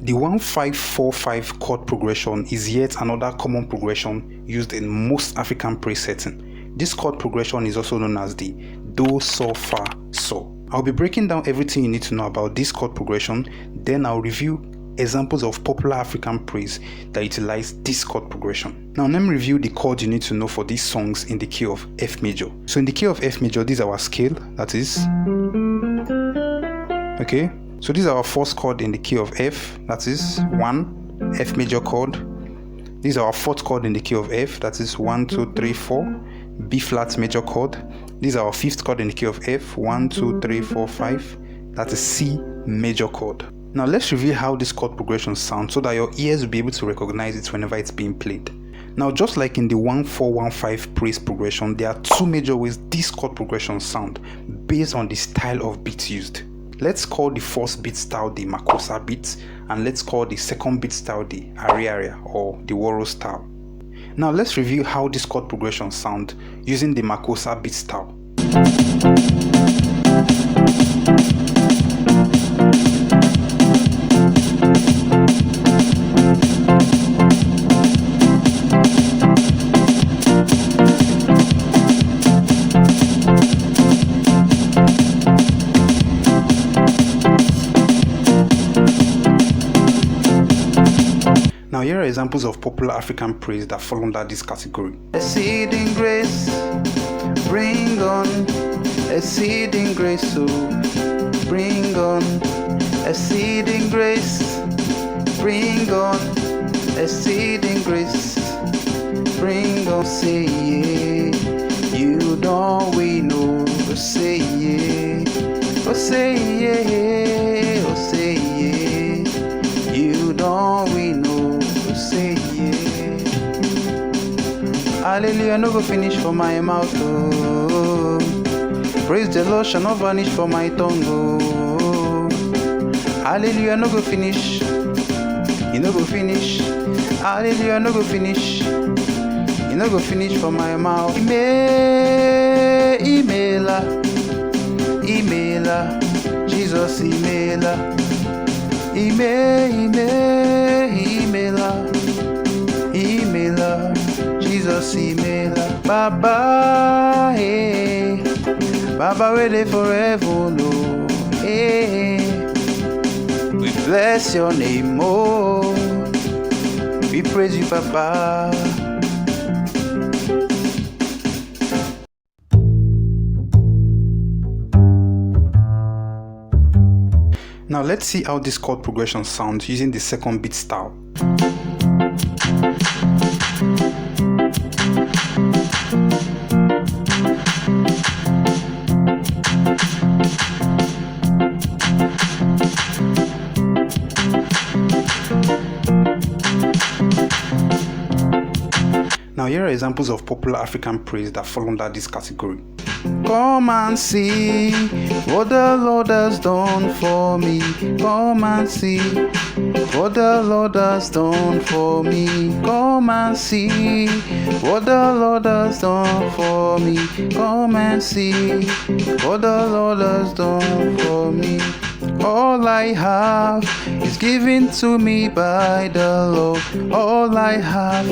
The 1-5-4-5 chord progression is yet another common progression used in most African praise settings. This chord progression is also known as the Do, Sol, Fa, Sol. I'll be breaking down everything you need to know about this chord progression, then I'll review examples of popular African praise that utilize this chord progression. Now let me review the chords you need to know for these songs in the key of F major. So in the key of F major, this is our scale, that is. Okay, so this is our first chord in the key of F, that is 1, F major chord. This is our fourth chord in the key of F, that is 1, 2, 3, 4, B flat major chord. This is our fifth chord in the key of F, 1, 2, 3, 4, 5, that is C major chord. Now let's review how this chord progression sounds so that your ears will be able to recognize it whenever it's being played. Now just like in the 1-4-1-5 praise progression, there are two major ways this chord progression sound based on the style of beats used. Let's call the first beat style the Makossa beat, and let's call the second beat style the Ariaria or the Woro style. Now let's review how this chord progression sound using the Makossa beat style. Now here are examples of popular African praise that fall under this category. Exceeding grace, bring on. Exceeding grace, so bring on. Exceeding grace, bring on. Exceeding grace, bring on. Say yeah, you don't we know. Say yeah, oh say yeah, oh say yeah, you don't we know. Say yeah. Hallelujah, no go finish for my mouth, oh. Praise the Lord shall not vanish for my tongue, oh. Hallelujah, no go finish. You no go finish. Hallelujah, no go finish. You no go finish for my mouth. Emaila, Jesus emaila. Emaila, Jesus emaila. Baba, hey, Baba ready forever, no, hey. We bless your name, oh, we praise you, Baba. Now let's see how this chord progression sounds using the second beat style. Now here are examples of popular African praise that fall under this category. Come and see what the Lord has done for me. Come and see what the Lord has done for me. Come and see what the Lord has done for me. Come and see what the Lord has done for me. All I have is given to me by the Lord. All I have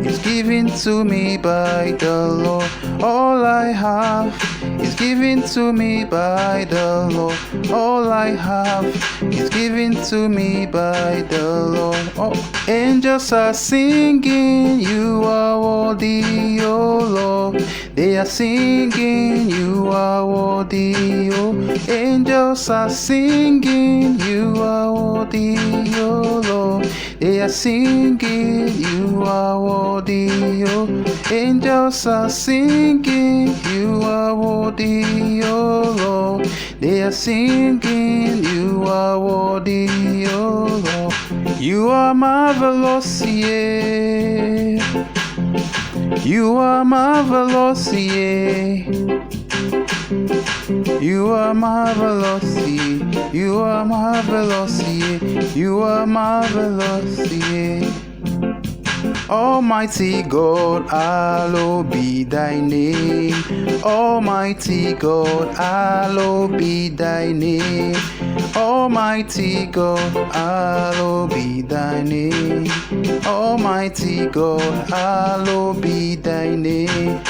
is given to me by the Lord. All I have is given to me by the Lord. All I have is given to me by the Lord. Oh, angels are singing, you are worthy, oh Lord. They are singing, you are worthy, oh. Angels are singing, you are worthy, oh Lord. They are singing, you are worthy, oh. Angels are singing, you are worthy, oh Lord. They are singing, you are worthy, oh Lord. You are marvelous, yeah. You are marvelous, yeah. You are marvelous, yeah. You are marvelous, yeah. You are marvelous, yeah. Almighty God, hallowed be thy name. Almighty God, hallowed be thy name. Almighty God, hallowed be thy name. Almighty God, hallowed be thy name.